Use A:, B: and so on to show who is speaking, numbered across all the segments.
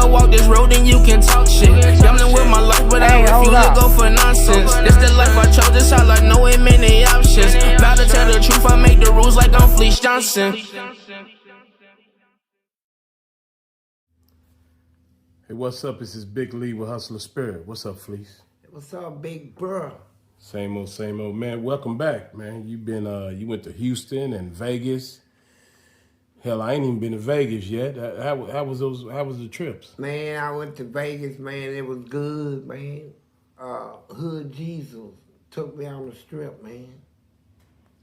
A: I'ma walk this road, then you can talk shit. Gambling with my life, but I refuse to go for nonsense. This the life I chose, this all I know, ain't many options. About to tell the truth, I make the rules like I'm Fleece Johnson.
B: Hey, what's up? This is Big Lee with Hustler Spirit. What's up, Fleece?
C: What's up, big bro?
B: Same old, man. Welcome back, man. You went to Houston and Vegas. Hell, I ain't even been to Vegas yet. How was the trips?
C: Man, I went to Vegas, man. It was good, man. Hood Jesus took me on the strip, man.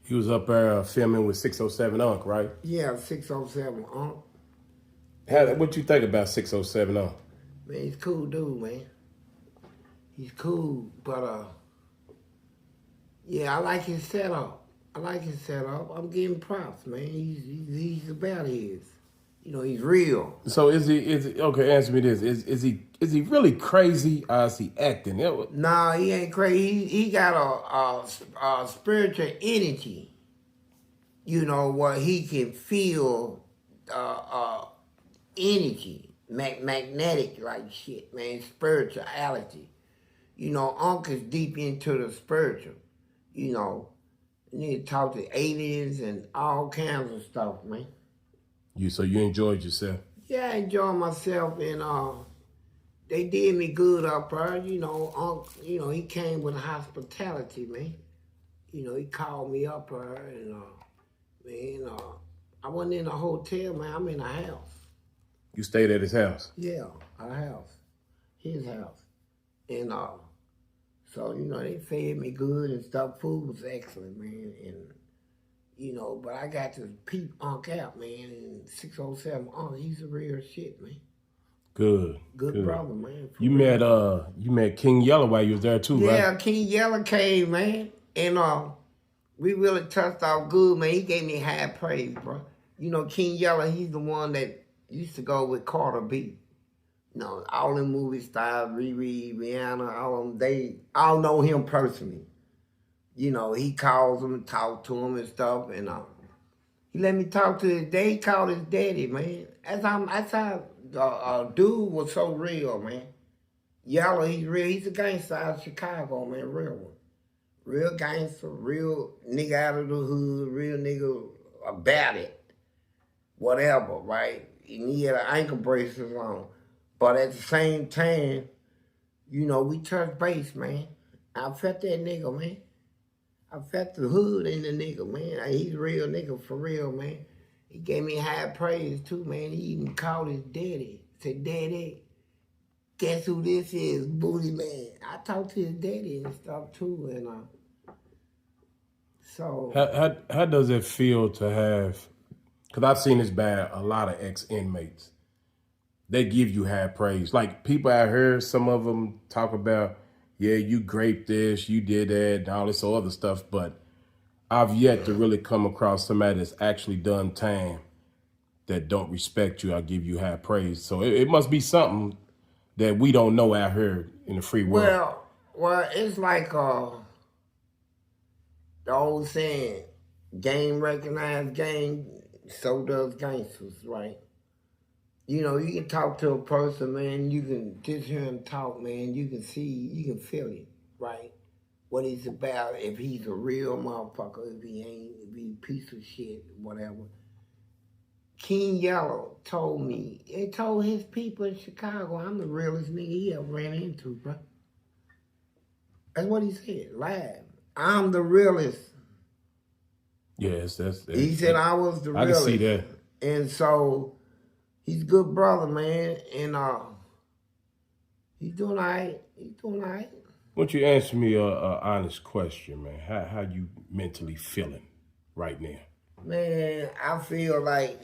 B: You was up there filming with 607 Unc, right?
C: Yeah, 607 Unc.
B: What you think about 607 Unc?
C: Man, he's a cool dude, man. He's cool, but yeah, I like his setup. I'm getting props, man. He's about his. You know, he's real.
B: So is he okay? Answer me this: Is he really crazy or is he acting?
C: Nah, he ain't crazy. He got a spiritual energy. You know what? He can feel energy, magnetic like shit, man. Spirituality. You know, Unc is deep into the spiritual. You know, you need to talk to aliens and all kinds of stuff, man.
B: So you enjoyed yourself?
C: Yeah, I enjoyed myself, and they did me good up there. You know, Unc, you know, he came with hospitality, man. You know, he called me up there, and man, I wasn't in a hotel, man. I'm in a house.
B: You stayed at his house?
C: Yeah, our house, his house, and so you know they fed me good and stuff. Food was excellent, man, and you know, but I got to peep Unc out, man, and 607 Unc, he's a real shit, man.
B: Good
C: brother, man.
B: You met King Yellow while you was there too, right?
C: Yeah, King Yellow came, man, and we really touched off good, man. He gave me high praise, bro. You know, King Yellow, he's the one that used to go with Carter B. You know, all them movie stars, Riri, Rihanna, all of them, they all know him personally. You know, he calls them and talk to him and stuff, and he let me talk to his dad. He called his daddy, man. That's how dude was so real, man. Yellow, he's real. He's a gangster out of Chicago, man, real one. Real gangster, real nigga out of the hood, real nigga about it. Whatever, right? And he had an ankle bracelet on. But at the same time, you know, we touched base, man. I felt that nigga, man. I felt the hood in the nigga, man. He's a real nigga for real, man. He gave me high praise too, man. He even called his daddy. Said, Daddy, guess who this is, Booty Man. I talked to his daddy and stuff too, and so.
B: How does it feel to have, because I've seen this by a lot of ex-inmates. They give you high praise. Like people out here, some of them talk about, yeah, you graped this, you did that, and all this other stuff. But I've yet to really come across somebody that's actually done time that don't respect you or give you high praise. So it must be something that we don't know out here in the free world.
C: Well, it's like the old saying, game recognized game, so does gangsters, right? You know, you can talk to a person, man, you can just hear him talk, man, you can see, you can feel it, right? What he's about, if he's a real motherfucker, if he ain't, if he's a piece of shit, whatever. King Yellow told me, he told his people in Chicago, I'm the realest nigga he ever ran into, bro. That's what he said, live. I'm the realest.
B: Yes, that's
C: He said I was the realest.
B: I can see that.
C: And so, he's a good brother, man, and he's doing all right. He's doing all right.
B: Why don't you answer me a honest question, man? How you mentally feeling right now?
C: Man, I feel like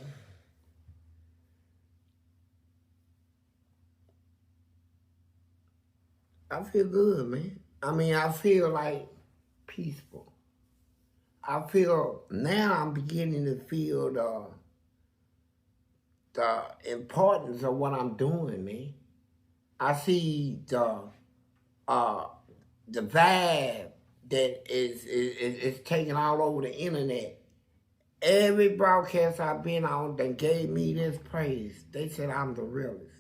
C: I feel good, man. I mean, I feel like peaceful. I feel now I'm beginning to feel the importance of what I'm doing, man. I see the vibe that is taken all over the internet. Every broadcast I've been on, they gave me this praise. They said I'm the realest.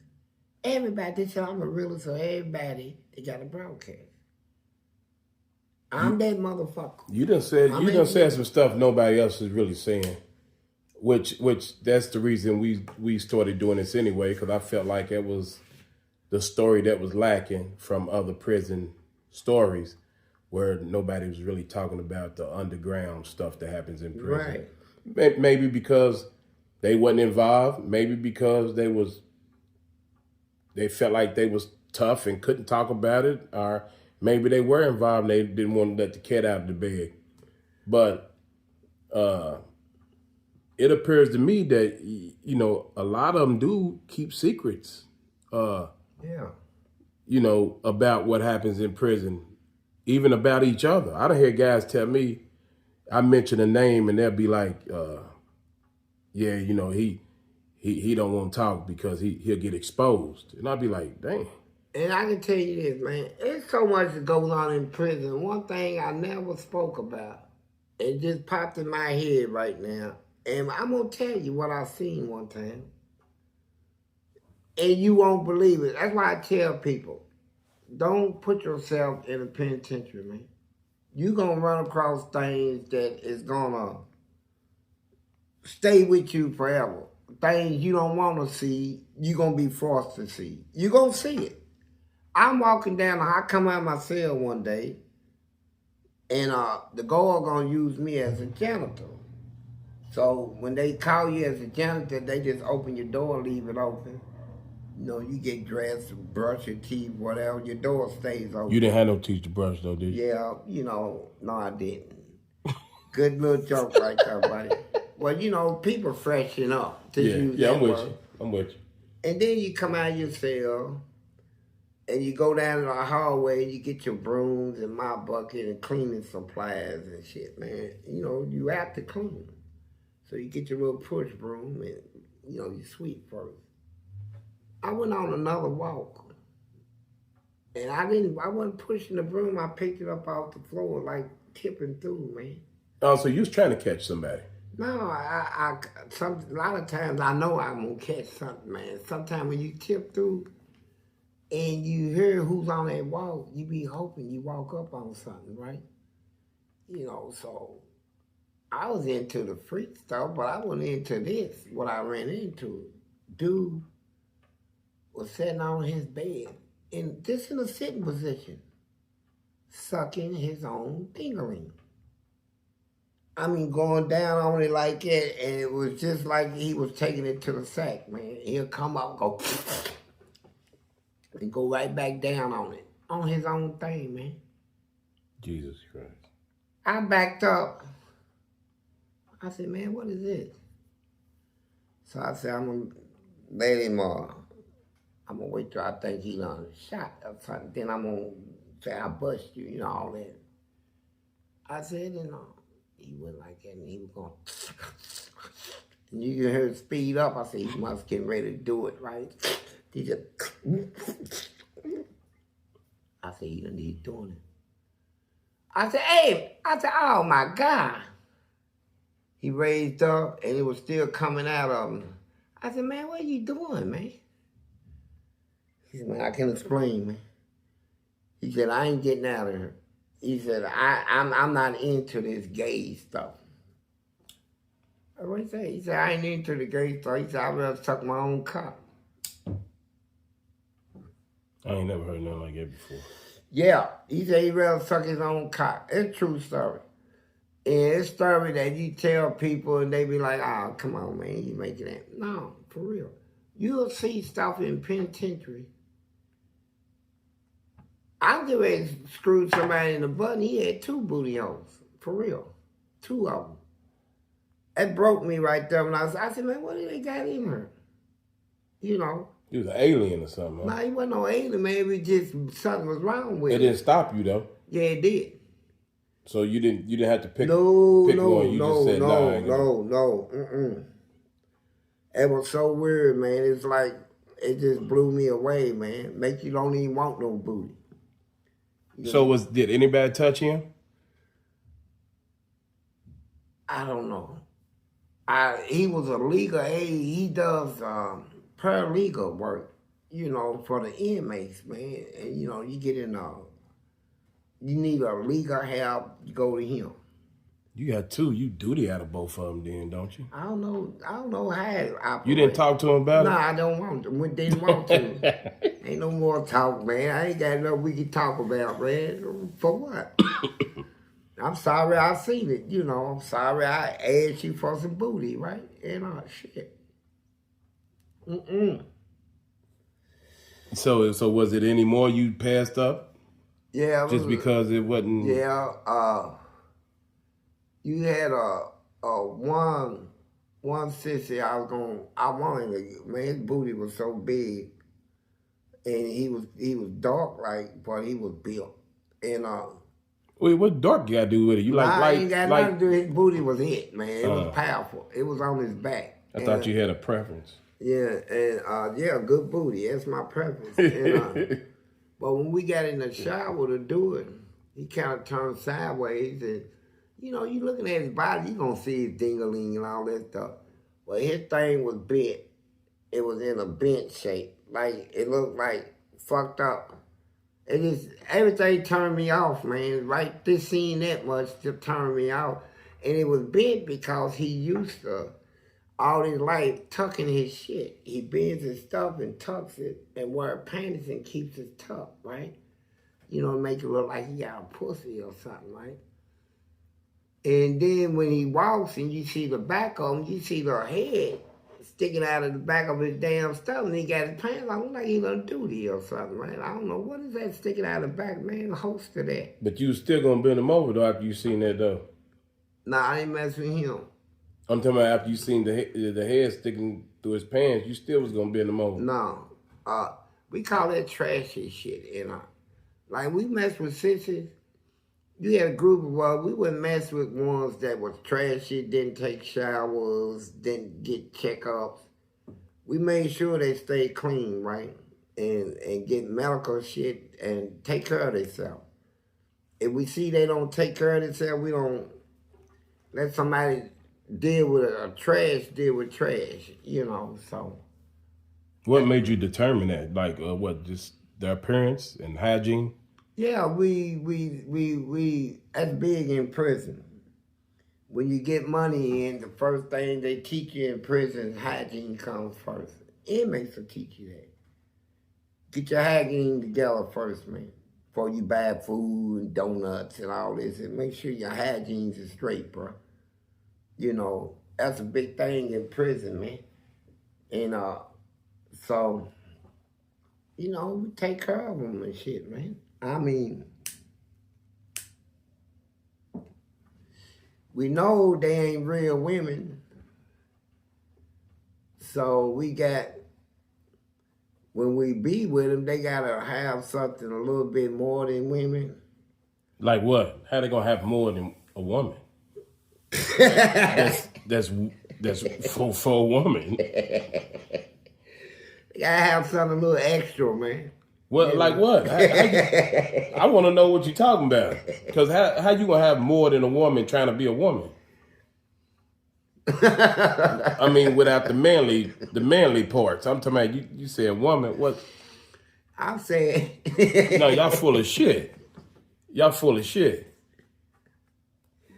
C: Everybody, they said I'm a realtor, so everybody, they got a broadcast. I'm that motherfucker.
B: You done said some stuff nobody else is really saying. Which that's the reason we started doing this anyway, because I felt like it was the story that was lacking from other prison stories, where nobody was really talking about the underground stuff that happens in prison. Right. Maybe because they wasn't involved. Maybe because they felt like they was tough and couldn't talk about it, or maybe they were involved and they didn't want to let the cat out of the bag. But it appears to me that, you know, a lot of them do keep secrets. You know, about what happens in prison, even about each other. I done hear guys tell me, I mention a name and they'll be like, yeah, you know, he don't want to talk because he'll get exposed. And I'll be like, dang.
C: And I can tell you this, man, it's so much that goes on in prison. One thing I never spoke about, it just popped in my head right now. And I'm going to tell you what I seen one time. And you won't believe it. That's why I tell people, don't put yourself in a penitentiary, man. You're going to run across things that is going to stay with you forever. Things you don't want to see, you're going to be forced to see. You're going to see it. I'm walking down, I come out of my cell one day, and the guard going to use me as a janitor. So when they call you as a janitor, they just open your door, leave it open. You know, you get dressed, brush your teeth, whatever. Your door stays open.
B: You didn't have no teeth to brush, though, did you?
C: Yeah, you know, no, I didn't. Good little joke right there, buddy. Well, you know, people freshen up.
B: Yeah, I'm with you. I'm with you.
C: And then you come out of your cell, and you go down to the hallway, and you get your brooms and mop bucket and cleaning supplies and shit, man. You know, you have to clean. So you get your little push broom and, you know, you sweep first. I went on another walk. And I wasn't pushing the broom. I picked it up off the floor, like tipping through, man.
B: Oh, so you was trying to catch somebody?
C: No, a lot of times I know I'm going to catch something, man. Sometimes when you tip through and you hear who's on that walk, you be hoping you walk up on something, right? You know, so I was into the freak stuff, but I wasn't into this, what I ran into. Dude was sitting on his bed, just in a sitting position, sucking his own dingling. I mean, going down on it like that, and it was just like he was taking it to the sack, man. He'll come up, go, and go right back down on it, on his own thing, man.
B: Jesus Christ.
C: I backed up. I said, man, what is this? So I said, I'm going to let him, I'm going to wait till I think he done shot or something. Then I'm going to say, I bust you, you know, all that. I said, you know, he went like that and he was going, and you can hear it speed up. I said, he must get ready to do it, right? He just, I said, he's doing it. I said, hey, oh my God. He raised up and it was still coming out of him. I said, man, what are you doing, man? He said, man, I can explain, man. He said, I ain't getting out of here. He said, I'm not into this gay stuff. What did he say? He said, I ain't into the gay stuff. He said, I'd rather suck my own cock.
B: I ain't never heard nothing like that before.
C: Yeah, he said he'd rather suck his own cock. It's a true story. And it's a story that you tell people and they be like, oh, come on, man, you making that. No, for real. You'll see stuff in penitentiary. I was getting ready to screw somebody in the butt and he had 2 booty holes. For real. 2 of them. That broke me right there. And I said, man, what do they got in her? You know.
B: He was an alien or something, huh?
C: No, he wasn't no alien, man. It was just something was wrong with
B: it. It didn't stop you, though?
C: Yeah, it did.
B: So you didn't have to pick
C: one.
B: You just said,
C: No. It was so weird, man. It's like, it just blew me away, man. Make you don't even want no booty.
B: So did anybody touch him?
C: I don't know. He was a legal aid. He does paralegal work. you know, for the inmates, man. And, you know, you get in you need a legal help, you go to him.
B: You got two. You duty out of both of them then, don't you?
C: I don't know how it operates.
B: You didn't talk to him about it?
C: Nah, I don't want to. We didn't want to. Ain't no more talk, man. I ain't got nothing we can talk about, man. For what? I'm sorry I seen it, you know. I'm sorry I asked you for some booty, right? And shit.
B: So was it any more you passed up?
C: Yeah.
B: Just because it wasn't...
C: Yeah, you had one sissy I wanted to, man, his booty was so big. And he was dark, like, but he was built. And
B: wait, what dark got to do with it? You
C: I ain't got nothing to do. His booty was it, man. It was powerful. It was on his back.
B: I thought you had a preference.
C: Yeah, and yeah, good booty. That's my preference. And, but when we got in the shower to do it, he kind of turned sideways, and you know, you looking at his body, you gonna see his ding-a-ling and all that stuff. Well, his thing was bent. It was in a bent shape. Like, it looked like fucked up. It just, everything turned me off, man. Right, this scene that much just turned me off. And it was bent because he used to, all his life, tucking his shit. He bends his stuff and tucks it and wears panties and keeps it tucked, right? You know, make it look like he got a pussy or something, right? And then when he walks and you see the back of him, you see the head sticking out of the back of his damn stuff, and he got his pants on like he done duty or something, right? I don't know. What is that sticking out of the back, man? The host of that.
B: But you was still going to bend him over, though, after you seen that, though?
C: Nah, I didn't mess with him.
B: I'm talking about after you seen the head sticking through his pants, you still was going to bend him over?
C: No. We call that trashy shit, you know. Like, we mess with sissies. You had a group of us, we wouldn't mess with ones that was trashy, didn't take showers, didn't get checkups. We made sure they stayed clean, right? And get medical shit and take care of themselves. If we see they don't take care of themselves, we don't let somebody deal with deal with trash, you know, so.
B: What made you determine that? Like, just their appearance and hygiene?
C: Yeah, we that's big in prison. When you get money in, the first thing they teach you in prison, hygiene comes first. Inmates will teach you that. Get your hygiene together first, man. Before you buy food and donuts and all this, and make sure your hygiene is straight, bro. You know, that's a big thing in prison, man. And so, you know, we take care of them and shit, man. I mean, we know they ain't real women. So we got, when we be with them, they gotta have something a little bit more than women.
B: Like what? How they gonna have more than a woman? that's for a woman.
C: They gotta have something a little extra, man.
B: What? Yeah. Like what? I want to know what you're talking about. Because how you gonna have more than a woman trying to be a woman? I mean, without the manly parts. I'm talking about you said woman. What?
C: I'm saying.
B: No, y'all full of shit. Y'all full of shit.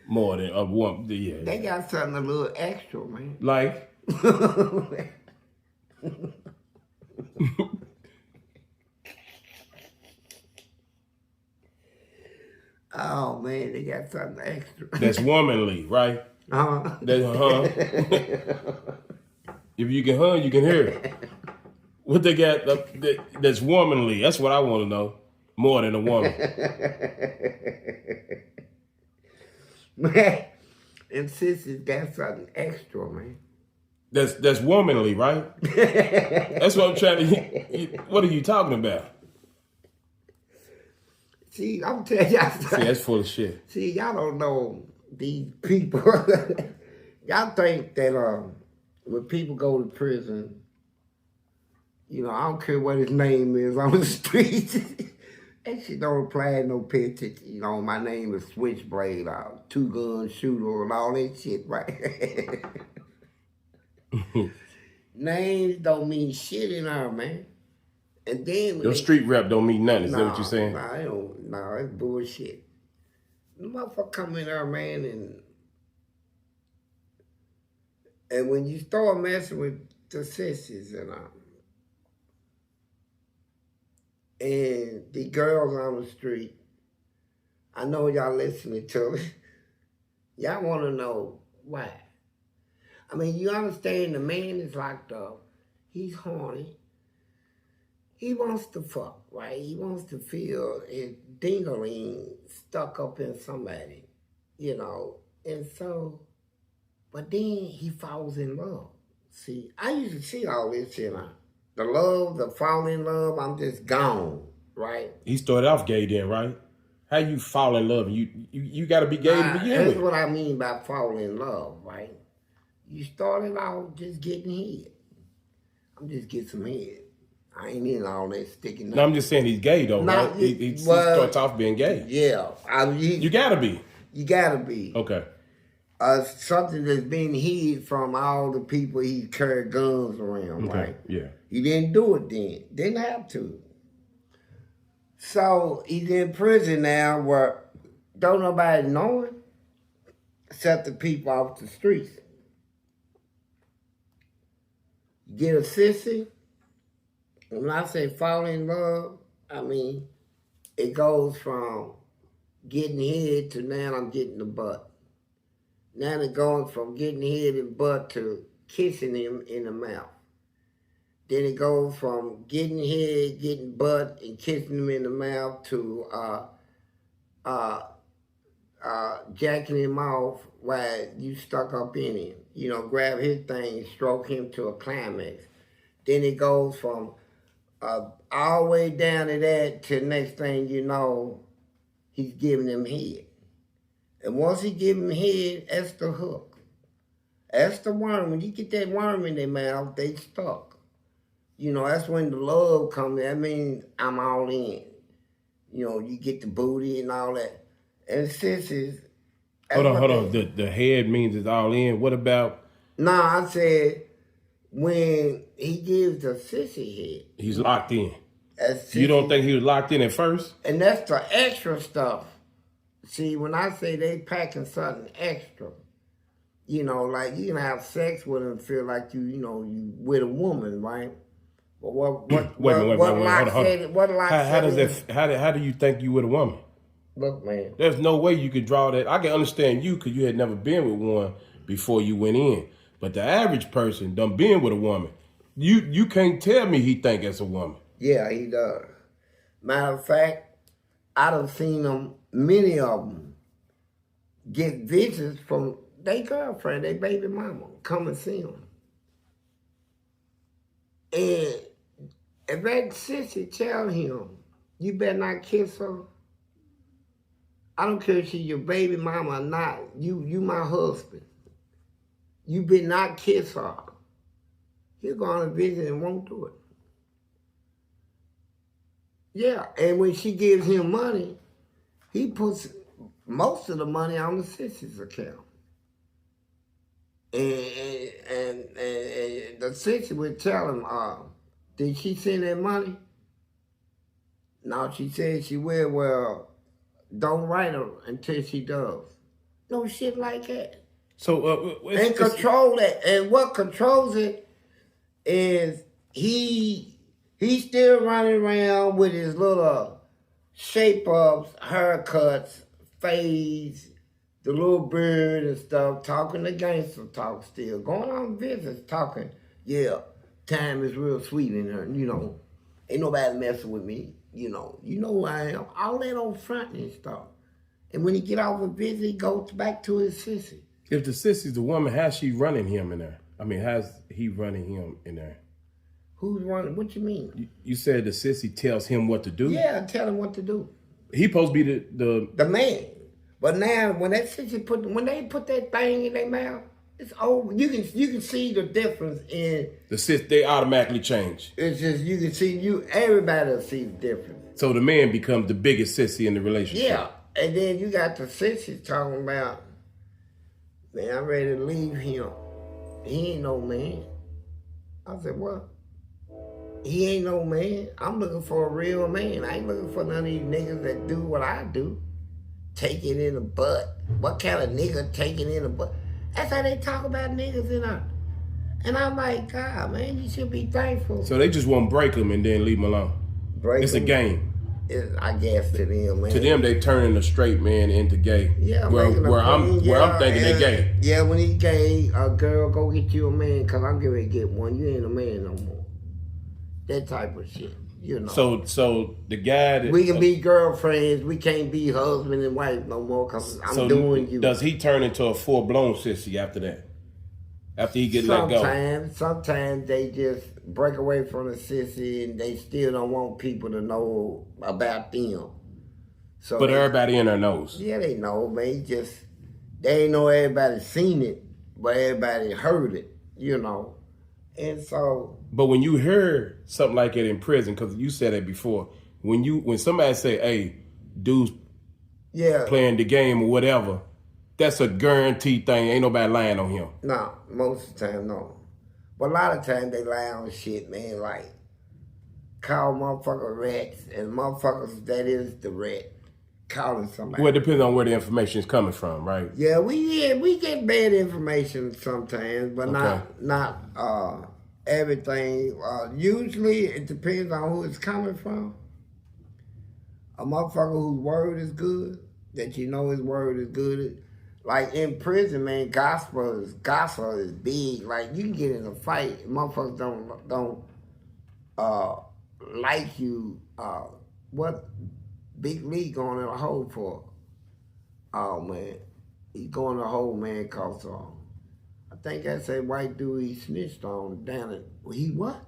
B: More than a woman. Yeah.
C: They got something a little extra, man.
B: Like.
C: Oh man, they got something extra.
B: That's womanly, right? If you can hunt, you can hear. What they got that's womanly? That's what I want to know. More than a woman.
C: Man, and sissies got something extra, man.
B: That's womanly, right? That's what I'm trying to. What are you talking about?
C: See, I'm telling y'all something.
B: See, that's full of shit.
C: See, y'all don't know these people. Y'all think that when people go to prison, you know, I don't care what his name is on the street. That shit don't apply no pay attention. You know, my name is Switchblade, two-gun shooter, and all that shit, right? Names don't mean shit in our man. And then
B: Your street rep don't mean nothing. Is that what you're saying?
C: Nah, it's bullshit. The motherfucker come in there, man, and when you start messing with the sissies and the girls on the street, I know y'all listening to me. Y'all want to know why. I mean, you understand the man is locked up. He's horny. He wants to fuck, right? He wants to feel his dingling stuck up in somebody, you know. And so, but then he falls in love. See, I used to see all this, you know. The love, the fall in love, I'm just gone, right?
B: He started off gay then, right? How you fall in love? You got to be gay to begin
C: That's
B: with.
C: what I mean by fall in love, right? You started out just getting head. I'm just getting some head. I ain't in all that sticking.
B: No, I'm just saying he's gay though, right? He starts off being gay.
C: Yeah,
B: you gotta be.
C: You gotta be.
B: Okay.
C: Something that's been hid from all the people he carried guns around,
B: Okay.
C: right?
B: Yeah.
C: He didn't do it then. Didn't have to. So he's in prison now where don't nobody know him except the people off the streets. You get a sissy. When I say fall in love, I mean it goes from getting head to now I'm getting the butt. Now it goes from getting head and butt to kissing him in the mouth. Then it goes from getting head, getting butt, and kissing him in the mouth to jacking him off while you stuck up in him. You know, grab his thing, stroke him to a climax. Then it goes from all the way down to that to the next thing you know, he's giving him head. And once he give him head, that's the hook. That's the worm. When you get that worm in their mouth, they stuck. You know, that's when the love comes in. That means I'm all in. You know, you get the booty and all that. And sissies.
B: Hold on. The head means it's all in. What about?
C: Nah, I said when he gives the sissy head.
B: He's locked in.
C: That's
B: You don't think he was locked in at first?
C: And that's the extra stuff. See, when I say they packing something extra, you know, like you can have sex with them and feel like you with a woman, right? But what
B: how do you think you with a woman?
C: Look, man.
B: There's no way you could draw that. I can understand you because you had never been with one before you went in. But the average person done been with a woman. You can't tell me he think it's a woman.
C: Yeah, he does. Matter of fact, I done seen them, many of them, get visits from their girlfriend, their baby mama, come and see them. And if that sissy tell him, you better not kiss her, I don't care if she's your baby mama or not, you my husband. You better not kiss her. He'll go on a visit and won't do it. Yeah, and when she gives him money, he puts most of the money on the sissy's account. And the sissy would tell him, did she send that money? No, she said she will. Well, don't write her until she does. No shit like that.
B: So
C: and control that. And what controls it is he's still running around with his little shape-ups, haircuts, fades, the little beard and stuff, talking the gangster talk still. Going on visits, talking, yeah, time is real sweet in her, you know. Ain't nobody messing with me, you know who I am. All that on front and stuff. And when he get off a visit, he goes back to his sissy.
B: If the sissy's the woman, how's she running him in there? I mean, how's he running him in there?
C: Who's running? What you mean?
B: You said the sissy tells him what to do?
C: Yeah, tell him what to do.
B: He supposed to be the man.
C: But now, when that sissy when they put that thing in their mouth, it's over. You can see the difference in
B: the sis. They automatically change.
C: It's just you can see everybody will see the difference.
B: So the man becomes the biggest sissy in the relationship.
C: Yeah, and then you got the sissy talking about, man, I'm ready to leave him. He ain't no man. I said, what? He ain't no man. I'm looking for a real man. I ain't looking for none of these niggas that do what I do. Take it in the butt. What kind of nigga taking in the butt? That's how they talk about niggas in our. And I'm like, God, man, you should be thankful.
B: So they just won't break them and then leave them alone. It's a game.
C: I guess to them, man.
B: To them, they turning a straight man into gay.
C: Yeah,
B: where I'm thinking they gay.
C: Yeah, when he gay, a girl, go get you a man, because I'm getting ready to get one. You ain't a man no more. That type of shit, you know.
B: So the guy that...
C: We can be girlfriends. We can't be husband and wife no more, because I'm doing you.
B: Does he turn into a full-blown sissy after that? After he get let go?
C: Sometimes they just break away from the sissy and they still don't want people to know about them. So
B: but everybody in there knows.
C: Yeah, they know, man. They ain't know everybody seen it, but everybody heard it, you know. And so...
B: But when you heard something like it in prison, because you said it before, when somebody say, hey, dude's playing the game or whatever, that's a guaranteed thing. Ain't nobody lying on him.
C: No, most of the time, no. But a lot of times they lie on shit, man, like call motherfuckers rats, and motherfuckers that is the rat. Calling somebody.
B: Well, it depends on where the information is coming from, right?
C: Yeah, we get bad information sometimes, but not everything. Usually it depends on who it's coming from. A motherfucker whose word is good, that you know his word is good. Like in prison, man, gospel is big. Like you can get in a fight, motherfuckers don't like you. What Big Lee going in a hole for? Oh man, he's going in a hole, man, cause I think that's that white dude he snitched on down at he what?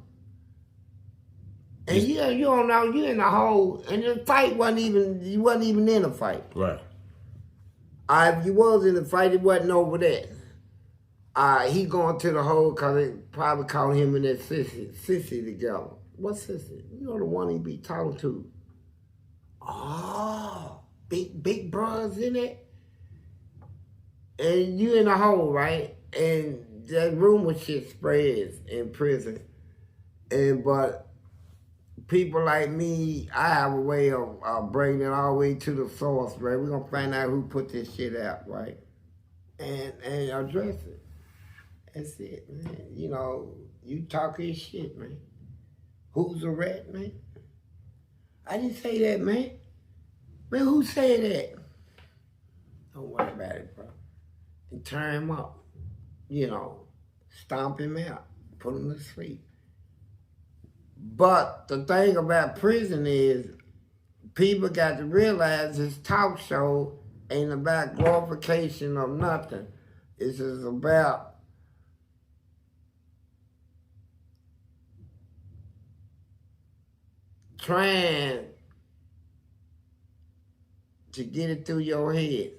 C: And you don't know, you in a hole, and the fight you wasn't even in a fight.
B: Right.
C: If you was in the fight, it wasn't over that. He going to the hole because they probably caught him and that sissy together. What sissy? You know the one he be talking to. Oh, big brothers in it. And you in the hole, right? And that rumor shit spreads in prison. But people like me, I have a way of bringing it all the way to the source, right? We're going to find out who put this shit out, right? And address it. That's it, man. You know, you talking shit, man. Who's a rat, man? I didn't say that, man. Man, who said that? Don't worry about it, bro. And turn him up. You know, stomp him out. Put him to sleep. But the thing about prison is people got to realize this talk show ain't about glorification of nothing. It's just about trying to get it through your head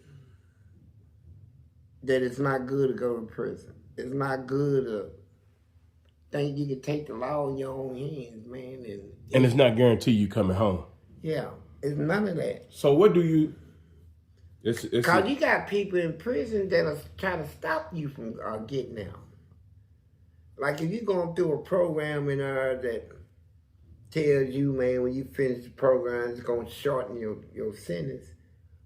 C: that it's not good to go to prison. It's not good to think you can take the law in your own hands, man.
B: And it's not guaranteed you coming home.
C: Yeah, it's none of that.
B: So what do you...
C: Because you got people in prison that are trying to stop you from getting out. Like if you're going through a program in there that tells you, man, when you finish the program, it's going to shorten your sentence.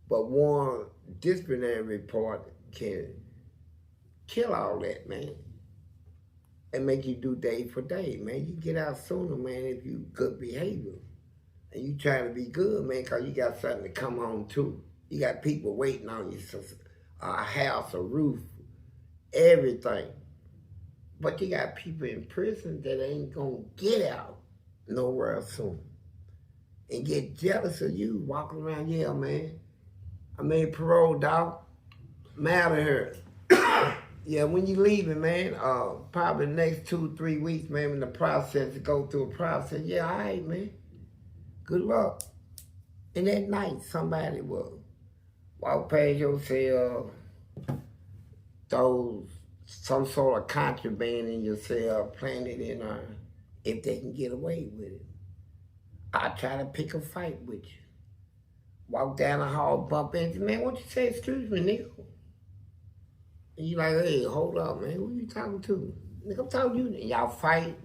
C: But one disciplinary report can kill all that, man. And make you do day for day, man. You get out sooner, man, if you good behavior. And you trying to be good, man, because you got something to come home to. You got people waiting on you, a house, a roof, everything. But you got people in prison that ain't gonna get out nowhere soon. And get jealous of you walking around, yeah, man. I made parole, dog. I'm out of here. Yeah, when you leaving, man, probably the next 2-3 weeks, man, in the process, to go through a process, yeah, all right, man. Good luck. And that night, somebody will walk past your cell, throw some sort of contraband in your cell, plant it in there, if they can get away with it. I try to pick a fight with you. Walk down the hall, bump into, man, what you say, excuse me, nigga? And you like, hey, hold up, man, who you talking to? Nigga, I'm talking to you. And y'all fight.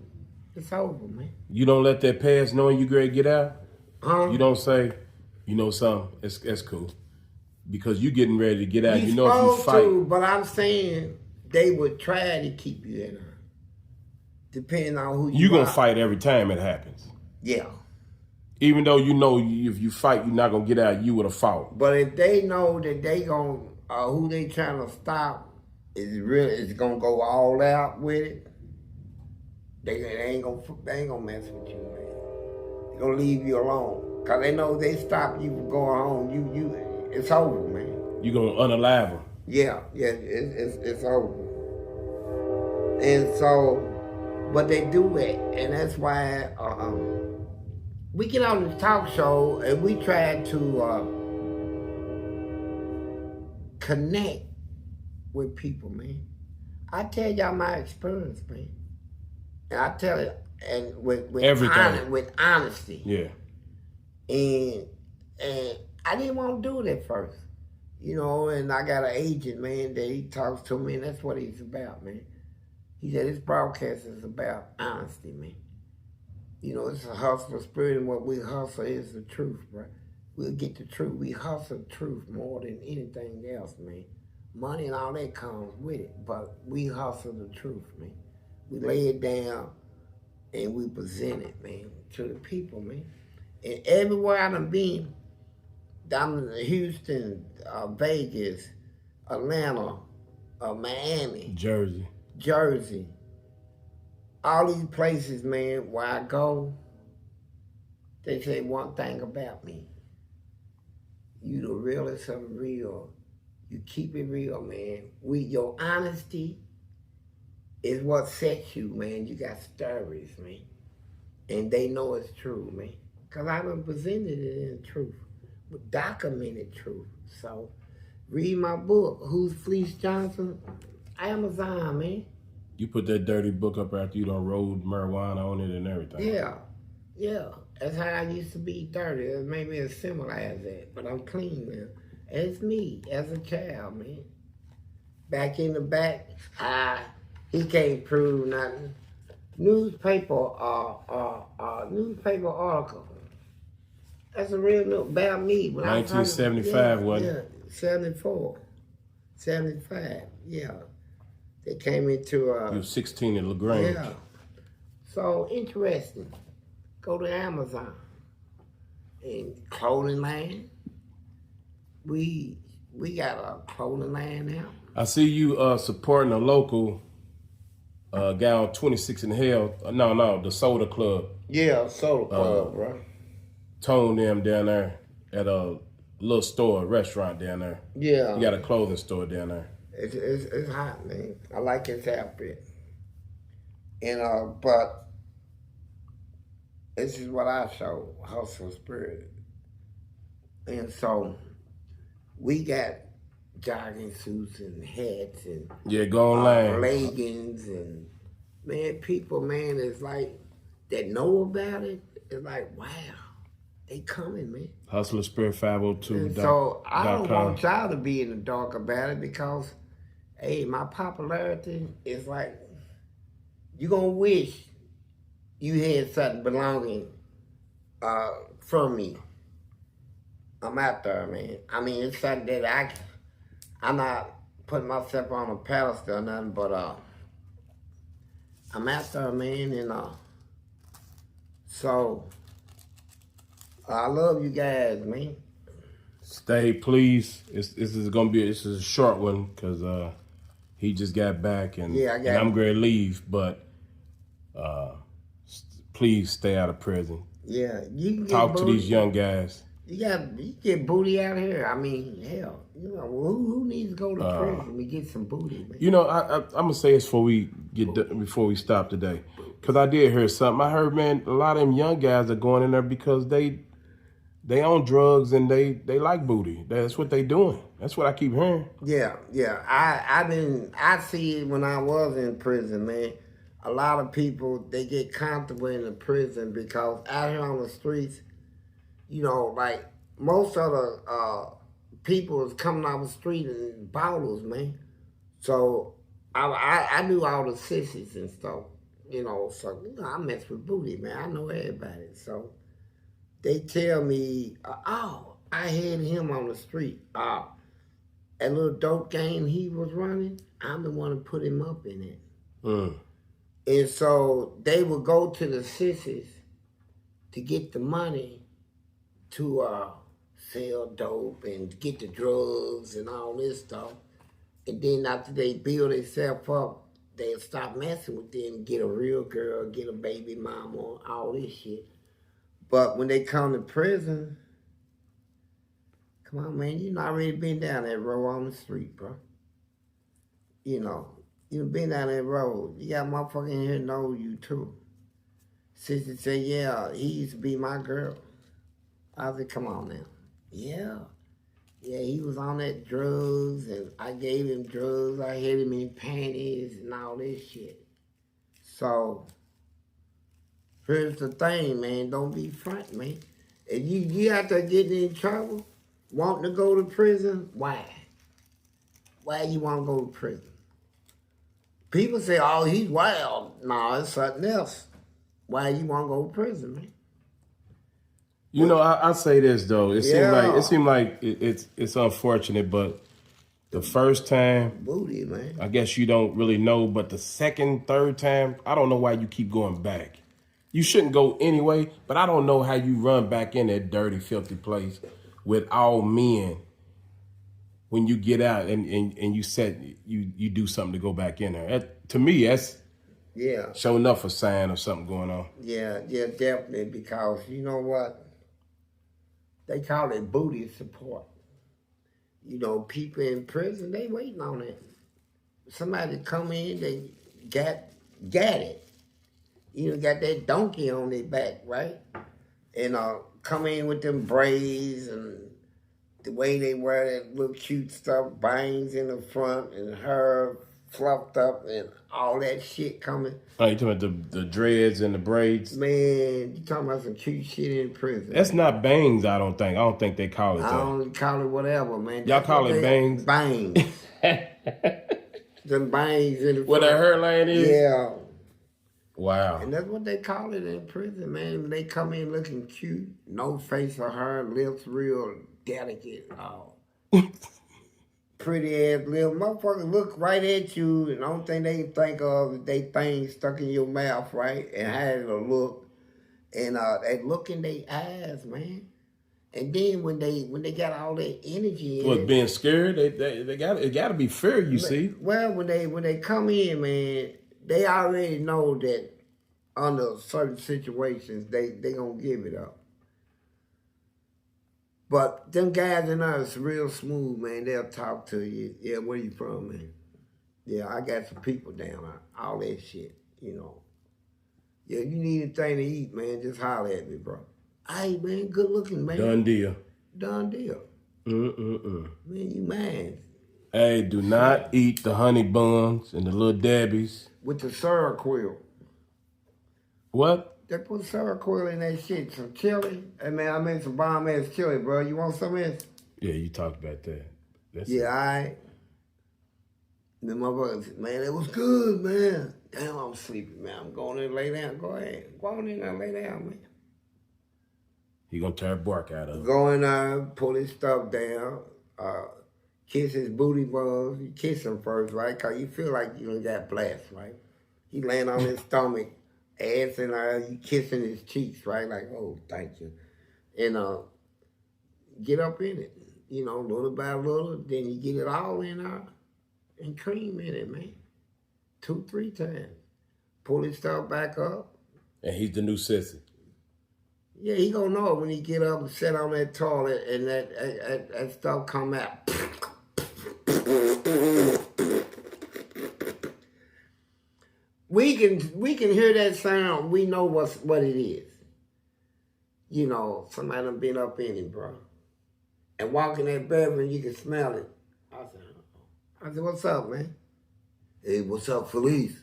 C: It's over, man.
B: You don't let that pass knowing you great get out.
C: Huh?
B: You don't say, you know something, that's cool. Because you getting ready to get out.
C: You
B: You know if you
C: supposed
B: fight.
C: to, but I'm saying they would try to keep you in there. Depending on who you
B: You're going
C: are.
B: to fight every time it happens.
C: Yeah.
B: Even though you know if you fight, you're not going to get out, you would have fought.
C: But if they know that they going who they trying to stop is gonna go all out with it, they ain't gonna mess with you, man. They gonna leave you alone. Cause they know if they stop you from going home, it's over, man.
B: You're going to unalive them.
C: Yeah, it's over. And so, but they do it, and that's why we get on the talk show and we try to connect with people, man. I tell y'all my experience, man. And I tell it and with with honesty.
B: Yeah.
C: And I didn't want to do it at first. You know, and I got an agent, man, that he talks to me, and that's what he's about, man. He said this broadcast is about honesty, man. You know, it's a hustler spirit, and what we hustle is the truth, bro. We'll get the truth. We hustle the truth more than anything else, man. Money and all that comes with it, but we hustle the truth, man. We lay it down and we present it, man, to the people, man. And everywhere I done been, down in Houston, Vegas, Atlanta, Miami, Jersey, all these places, man, where I go, they say one thing about me. You the realest of the real. You keep it real, man. Your honesty is what sets you, man. You got stories, man. And they know it's true, man. Because I done presented it in truth, with documented truth. So, read my book, Who's Fleece Johnson? Amazon, man.
B: You put that dirty book up after you done rolled marijuana on it and everything.
C: Yeah. That's how I used to be dirty. It made me as similar as that. But I'm clean now. It's me as a child, man. Back in the back, he can't prove nothing. Newspaper article. That's a real note about me.
B: 1975, wasn't it?
C: Yeah, 74. 75, yeah. They came into...
B: you were 16 at LaGrange.
C: Yeah. So, interesting. Go to Amazon. And clothing line. We got a clothing line now.
B: I see you supporting a local guy on 26 in Hell. No, the Soda Club.
C: Yeah, Soda Club, bro.
B: Tone them down there at a little store, restaurant down there.
C: Yeah.
B: You got a clothing store down there.
C: It's hot, man. I like his outfit. And but this is what I show, hustle spirit. And so we got jogging suits and hats and
B: go online.
C: leggings and man, people, man, is like that know about it. It's like, wow, they coming, man.
B: Hustler Spirit 502.
C: And so I don't want y'all to be in the dark about it because, hey, my popularity is like, you gonna wish you had something belonging from me. I'm out there, man. I mean, it's something that I'm not putting myself on a pedestal or nothing, but I'm out there, man, and so I love you guys, man.
B: Stay, please. This is a short one because he just got back and, and I'm going to leave, but please stay out of prison.
C: Yeah, you can
B: talk to these young guys.
C: You get booty out here. I mean, hell, you know, who needs to go to prison? We get some booty, man.
B: You know, I'm gonna say this before we stop today, because I did hear something. I heard, man, a lot of them young guys are going in there because they on drugs and they like booty. That's what they doing. That's what I keep hearing.
C: Yeah. I see it when I was in prison, man. A lot of people, they get comfortable in the prison because out here on the streets, you know, like most of the people is coming off the street in bottles, man. So I knew all the sissies and stuff. You know, so I mess with booty, man. I know everybody. So they tell me, oh, I had him on the street. That little dope game he was running, I'm the one to put him up in it. And so they would go to the sissies to get the money to sell dope and get the drugs and all this stuff. And then after they build themselves up, they'll stop messing with them, get a real girl, get a baby mama, all this shit. But when they come to prison, come on, man, you already been down that road on the street, bro. You know, you've been down that road. You got motherfucker in here know you too. Sister said, yeah, he used to be my girl. I said, come on now. Yeah. Yeah, he was on that drugs, and I gave him drugs. I hit him in panties and all this shit. So, here's the thing, man. Don't be front, man. If you out there getting in trouble, wanting to go to prison, why? Why you want to go to prison? People say, oh, he's wild. No, it's something else. Why you want to go to prison, man?
B: You know, I say this though. It seemed like it's unfortunate, but the first time,
C: booty, man.
B: I guess you don't really know, but the second, third time, I don't know why you keep going back. You shouldn't go anyway, but I don't know how you run back in that dirty, filthy place with all men when you get out and you said you do something to go back in there. To me, that's sure enough a sign of something going on.
C: Yeah, definitely, because you know what? They call it booty support. You know, people in prison, they waiting on it. Somebody come in, they got it. You know, got that donkey on their back, right? And come in with them braids and the way they wear that little cute stuff, bangs in the front and hair fluffed up and all that shit coming.
B: Oh, you talking about the dreads and the braids?
C: Man, you talking about some cute shit in prison.
B: That's not bangs, I don't think. I don't think they call it that.
C: I don't call it whatever, man.
B: Y'all call it bangs?
C: Bangs. Them bangs in the front.
B: Where that hairline is?
C: Yeah.
B: Wow.
C: And that's what they call it in prison, man. When they come in looking cute, no face or hair, lips real delicate. Pretty ass little motherfuckers look right at you, and the only thing they think of is they thing stuck in your mouth, right? And how it'll look. And they look in their eyes, man. And then when they got all that energy in
B: being scared? It gotta be fear, you see.
C: Well, when they come in, man, they already know that under certain situations they gonna give it up. But them guys in us real smooth, man. They'll talk to you. Yeah, where you from, man? Yeah, I got some people down, all that shit, you know. Yeah, you need anything to eat, man, just holler at me, bro. Hey, man, good looking, man.
B: Done deal.
C: Done deal. Man, you man.
B: Hey, do not eat the honey buns and the little Debbies.
C: With the Seroquel.
B: What?
C: They put Seroquel in that shit. Some chili. Hey, man, I made some bomb-ass chili, bro. You want some of this?
B: Yeah, you talked about that.
C: All right. The motherfuckers, man, it was good, man. Damn, I'm sleepy, man. I'm going in and lay down. Go ahead. Go on in there and lay down, man.
B: He gonna tear bark out of it.
C: Go in there, pull his stuff down, kiss his booty buns. You kiss him first, right? Because you feel like you done got blessed, right? He laying on his stomach, ass in there, you kissing his cheeks, right? Like, oh, thank you. And get up in it, you know, little by little. Then you get it all in there and cream in it, man. 2-3 times. Pull his stuff back up.
B: And he's the new sissy.
C: Yeah, he gonna know it when he get up and sit on that toilet and that stuff come out. We can hear that sound. We know what it is. You know, somebody done been up in it, bro. And walking that bedroom, you can smell it. I said, what's up, man? Hey, what's up, Fleece?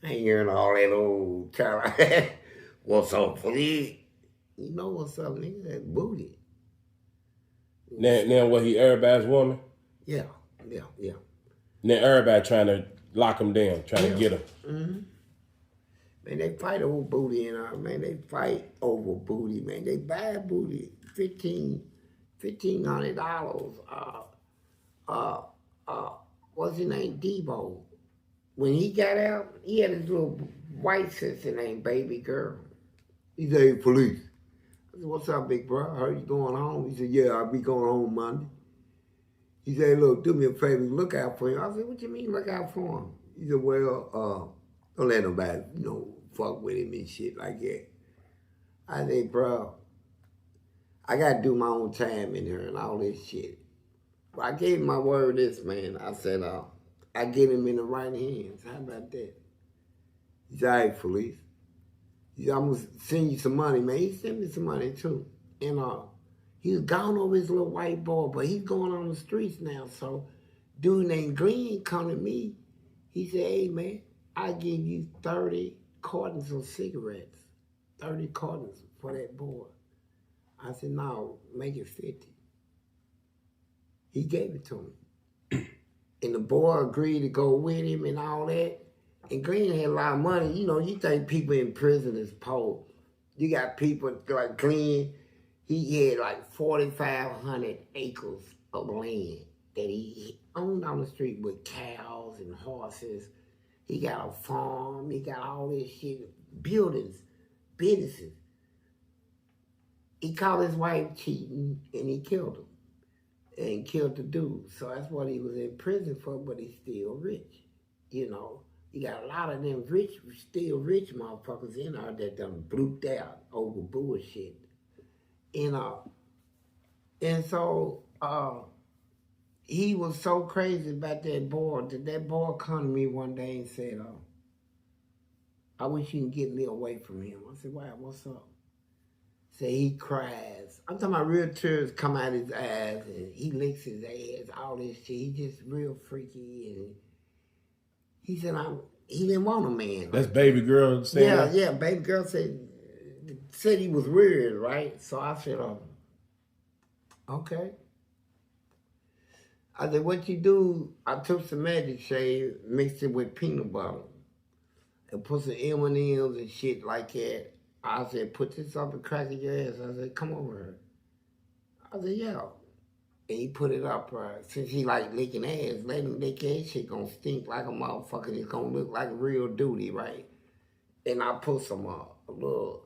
C: I ain't hearing all that old child. What's up, Fleece? You know what's up, nigga? That booty.
B: Now what, he everybody's woman?
C: Yeah.
B: Now everybody trying to lock him down, trying to get him.
C: Mm-hmm. Man, they fight over booty, man. They fight over booty, man. They buy booty, $1,500. What's his name? Debo. When he got out, he had his little white sister named Babygirl. He said, "Hey, police." I said, "What's up, big bro? I heard you going home." He said, "Yeah, I'll be going home Monday." He said, "Look, do me a favor, look out for him." I said, "What you mean look out for him?" He said, "Well, don't let nobody, fuck with him and shit like that." I said, "Bro, I gotta do my own time in here and all this shit." But I gave him my word this, man. I said, I get him in the right hands. How about that? He said, "All right, Fleece." He said, "I'm gonna send you some money, man." He sent me some money too. And he was gone over his little white boy, but he's going on the streets now. So dude named Glenn come to me. He said, "Hey, man, I give you 30 cartons of cigarettes. 30 cartons for that boy." I said, "No, make it 50. He gave it to me. And the boy agreed to go with him and all that. And Glenn had a lot of money. You think people in prison is poor. You got people like Glenn. He had like 4,500 acres of land that he owned on the street with cows and horses. He got a farm. He got all this shit, buildings, businesses. He caught his wife cheating and he killed him. And killed the dude. So that's what he was in prison for, but he's still rich. You got a lot of them still rich motherfuckers in there that done blooped out over bullshit. And so he was so crazy about that boy that boy come to me one day and said, "I wish you can get me away from him." I said, "Wow, what's up?" Say he cries. I'm talking about real tears come out his eyes and he licks his ass, all this shit. He just real freaky. And he said, he didn't want a man.
B: That's Babygirl saying that?
C: Yeah, Babygirl said he was weird, right? So I said, okay. I said, "What you do?" I took some magic shade, mixed it with peanut butter, and put some M&Ms and shit like that. I said, "Put this up and crack in your ass." I said, "Come over here." I said, "Yeah." And he put it up, since he like licking ass, let him lick ass, shit gonna stink like a motherfucker. It's gonna look like real duty, right? And I put some a little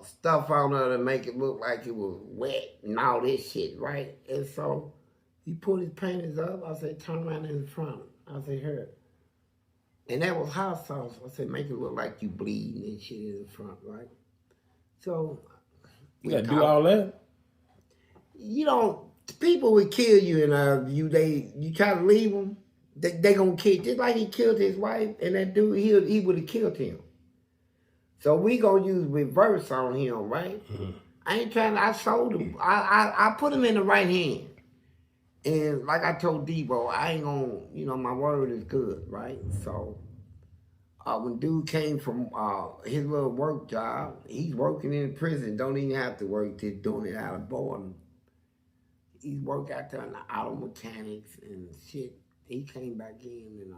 C: stuff on there to make it look like it was wet and all this shit, right? And so he put his panties up. I said, "Turn around in the front." I said, "Here." And that was hot sauce. I said, "Make it look like you bleeding and shit in the front, right?" So
B: you gotta do all that.
C: People would kill you, and you try to leave them, they gonna kill. Just like he killed his wife, and that dude, he would have killed him. So we gonna use reverse on him, right? Mm-hmm. I sold him. I put him in the right hand. And like I told Debo, I ain't gonna, my word is good, right? So when dude came from his little work job, he's working in prison, don't even have to work, just doing it out of boredom. He worked out there in the auto mechanics and shit. He came back in and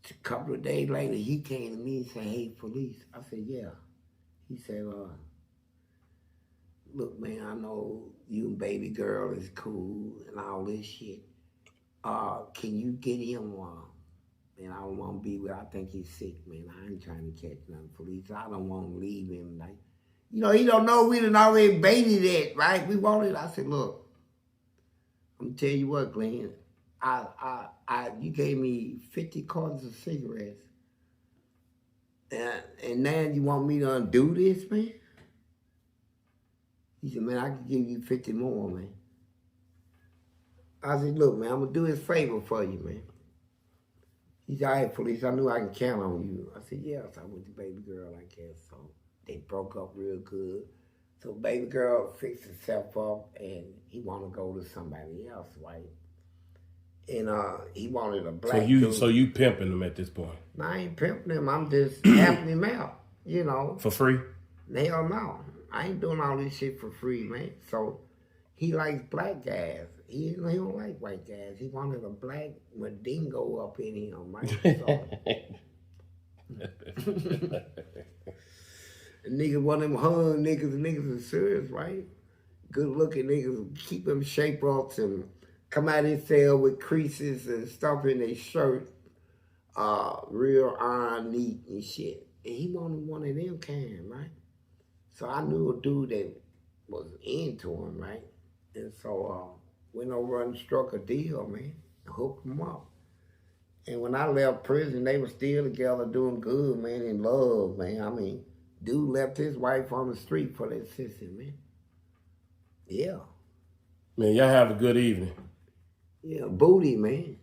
C: a couple of days later, he came to me and said, "Hey, Fleece." I said, "Yeah." He said, "Look, man, I know you and Babygirl is cool and all this shit. Can you get him man, I don't want to be with, I think he's sick, man. I ain't trying to catch nothing, Fleece. I don't want to leave him. Like, he don't know we done already baited it, right? We wanted." I said, "Look, I'm going to tell you what, Glenn. You gave me 50 cartons of cigarettes. And now you want me to undo this, man?" He said, "Man, I can give you 50 more, man." I said, "Look, man, I'm going to do this favor for you, man." He said, "All right, Fleece, I knew I could count on you." I said, "Yeah." So I went to Babygirl, I guess. So they broke up real good. So Babygirl fixed herself up, and he want to go to somebody else, right? And he wanted a black dude.
B: So you pimping him at this point?
C: No, I ain't pimping him. I'm just helping him out,
B: For free?
C: Hell no. I ain't doing all this shit for free, man. So he likes black guys. he don't like white guys. He wanted a black Mandingo up in him, right? So, niggas, one of them hung niggas is serious, right? Good looking niggas, keep them shape ups and come out and cell with creases and stuff in their shirt, real iron neat and shit. And he wanted one of them kind, right? So I knew a dude that was into him, right? And so went over and struck a deal, man, and hooked him up. And when I left prison, they were still together doing good, man, in love, man. I mean, dude left his wife on the street for that sissy, man. Yeah.
B: Man, y'all have a good evening.
C: Yeah, booty, man.